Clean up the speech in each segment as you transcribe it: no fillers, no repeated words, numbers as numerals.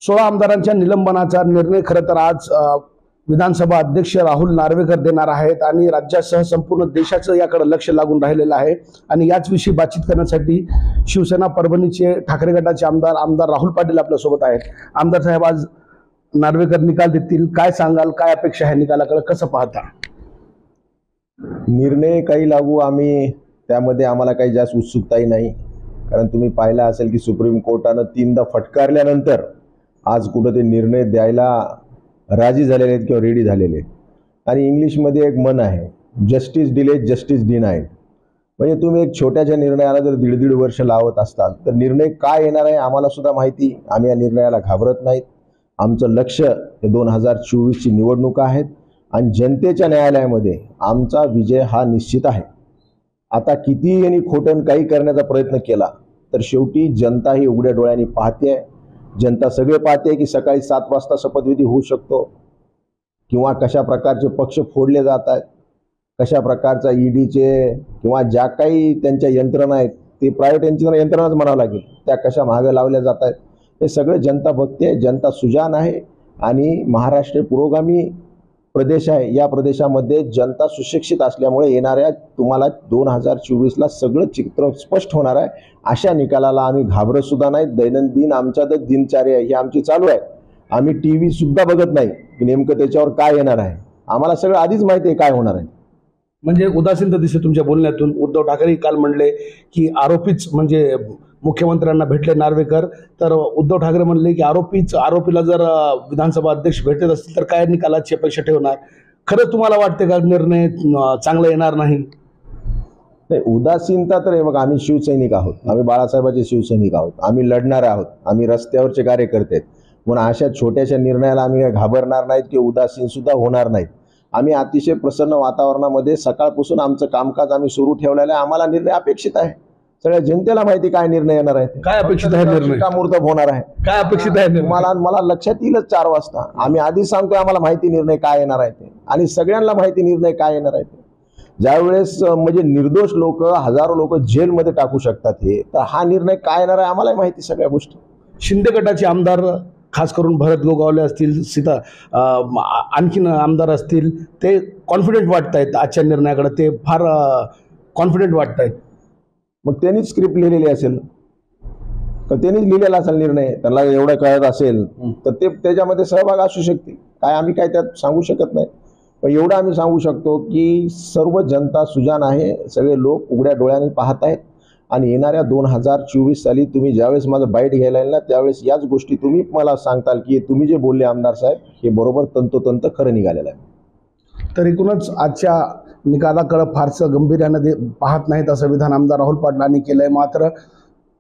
16 आमदारांच्या निलंबनाचा निर्णय खरं तर आज विधानसभा अध्यक्ष राहुल नार्वेकर देणार आहेत आणि राज्यासह संपूर्ण देशाचं याकडे लक्ष लागून राहिलेलं आहे। आणि याच विषयी बातचीत करण्यासाठी शिवसेना परभणीचे ठाकरे गटाचे आमदार राहुल पाटील आपल्या सोबत आहेत। आमदार साहेब, आज नार्वेकर निकाल देतील, काय सांगाल, काय अपेक्षा आहे निकालाकडे, कसं पाहता? निर्णय काही लागू आम्ही त्यामध्ये आम्हाला काही जास्त उत्सुकताही नाही, कारण तुम्ही पाहिलं असेल की सुप्रीम कोर्टानं 3दा फटकारल्यानंतर आज कुठं ते निर्णय द्यायला राजी झालेले आहेत किंवा रेडी झालेले आहेत। आणि इंग्लिशमध्ये एक म्हण आहे, जस्टिस डिलेड जस्टिस डिनाईड। म्हणजे तुम्ही एक छोट्याशा निर्णयाला जर 1.5 वर्ष लावत असताल तर निर्णय काय येणार आहे आम्हाला सुद्धा माहिती। आम्ही या निर्णयाला घाबरत नाहीत। आमचं लक्ष हे 2024ची निवडणूक आहेत आणि जनतेच्या न्यायालयामध्ये आमचा विजय हा निश्चित आहे। आता कितीही यांनी खोटं काही करण्याचा प्रयत्न केला तर शेवटी जनता ही उघड्या डोळ्यांनी पाहते। जनता सगळे पाहते की सकाळी 7 वाजता शपथविधी होऊ शकतो किंवा कशा प्रकारचे पक्ष फोडले जात आहेत, कशा प्रकारचा ईडीचे किंवा ज्या काही त्यांच्या यंत्रणा आहेत ते प्रायव्हेट यंत्रणाच म्हणावं लागेल त्या कशा मागे लावल्या जात आहेत हे सगळं जनता बघते। जनता सुजाण आहे आणि महाराष्ट्र पुरोगामी प्रदेश आहे। या प्रदेशामध्ये जनता सुशिक्षित असल्यामुळे येणाऱ्या तुम्हाला 2024ला सगळं चित्र स्पष्ट होणार आहे। अशा निकालाला आम्ही घाबरत सुद्धा नाही। दैनंदिन आमच्या तर दिनचर्या ही आमची चालू आहे। आम्ही टीव्ही सुद्धा बघत नाही की नेमकं त्याच्यावर काय येणार आहे। आम्हाला सगळं आधीच माहिती आहे काय होणार आहे। म्हणजे उदासीनता दिसते तुमच्या बोलण्यातून। उद्धव ठाकरे काल म्हणले की आरोपीच म्हणजे मुख्यमंत्र्यांना भेटले नार्वेकर, तर उद्धव ठाकरे म्हणले की आरोपीला जर विधानसभा अध्यक्ष भेटत असतील तर काय निकालाची अपेक्षा ठेवणार? खरं तुम्हाला वाटते का निर्णय चांगला येणार नाही? उदासीनता तर बघा, आम्ही शिवसैनिक आहोत, आम्ही बाळासाहेबांचे शिवसैनिक आहोत, आम्ही लढणार आहोत, आम्ही रस्त्यावरचे कार्यकर्ते आहेत। म्हणून अशा छोट्याशा निर्णयाला आम्ही घाबरणार नाहीत की उदासीन सुद्धा होणार नाहीत। आम्ही अतिशय प्रसन्न वातावरणामध्ये सकाळपासून आमचं कामकाज आम्ही सुरू ठेवलेलं आहे। आम्हाला निर्णय अपेक्षित आहे। सगळ्या जनतेला माहिती काय निर्णय येणार आहे, काय अपेक्षित आहे, निर्णय शिक्कामोर्तब होणार आहे, काय अपेक्षित आहे। मला लक्षात येईलच 4 वाजता। आम्ही आधीच सांगतोय आम्हाला माहिती निर्णय काय येणार आहे ते, आणि सगळ्यांना माहिती निर्णय काय येणार आहे ते। ज्यावेळेस म्हणजे निर्दोष लोक, हजारो लोक जेलमध्ये टाकू शकतात हे, तर हा निर्णय काय येणार आहे आम्हाला माहिती सगळ्या गोष्टी। शिंदे गटाचे आमदार खास करून भरत गोगावले असतील, आणखीन आमदार असतील, ते कॉन्फिडेंट वाटत आहेत आजच्या निर्णयाकडे, ते फार कॉन्फिडेंट वाटत आहेत। मग त्यांनीच स्क्रिप्ट लिहिलेली असेल तर त्यांनीच लिहिलेला असेल निर्णय, त्यांना एवढं कळत असेल तर ते त्याच्यामध्ये सहभाग असू शकते। काय आम्ही काय त्यात सांगू शकत नाही, पण एवढं आम्ही सांगू शकतो की सर्व जनता सुजाण आहे, सगळे लोक उघड्या डोळ्यांनी पाहत आहेत। आणि येणाऱ्या 2024 साली तुम्ही ज्यावेळेस माझं बाईट घ्यायला येईल ना त्यावेळेस याच गोष्टी तुम्ही मला सांगताल की तुम्ही जे बोलले आमदार साहेब हे बरोबर तंतोतंत खरं निघालेलं आहे। तर एकूणच आजच्या निकालाकडे फारसं गंभीर्याने पाहत नाहीत असं विधान आमदार राहुल पाटलांनी केलंय। मात्र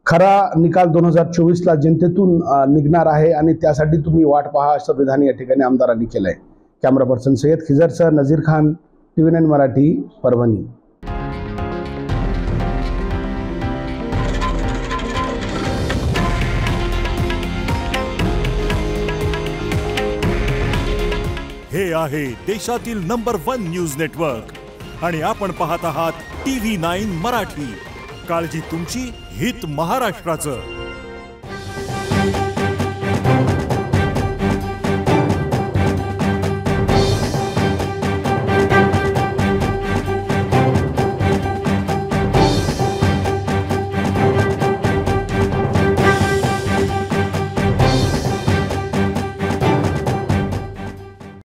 खरा निकाल 2024ला जनतेतून निघणार आहे आणि त्यासाठी तुम्ही वाट पहा असं विधान या ठिकाणी आमदारांनी केलंय। कॅमेरा पर्सन सय्यद खिजरसह नजीर खान, TV9 मराठी, परभणी। हे आहे देशातील नंबर 1 न्यूज नेटवर्क आणि आपण पाहत आहात TV9 मराठी। काळजी तुमची, हित महाराष्ट्राचं।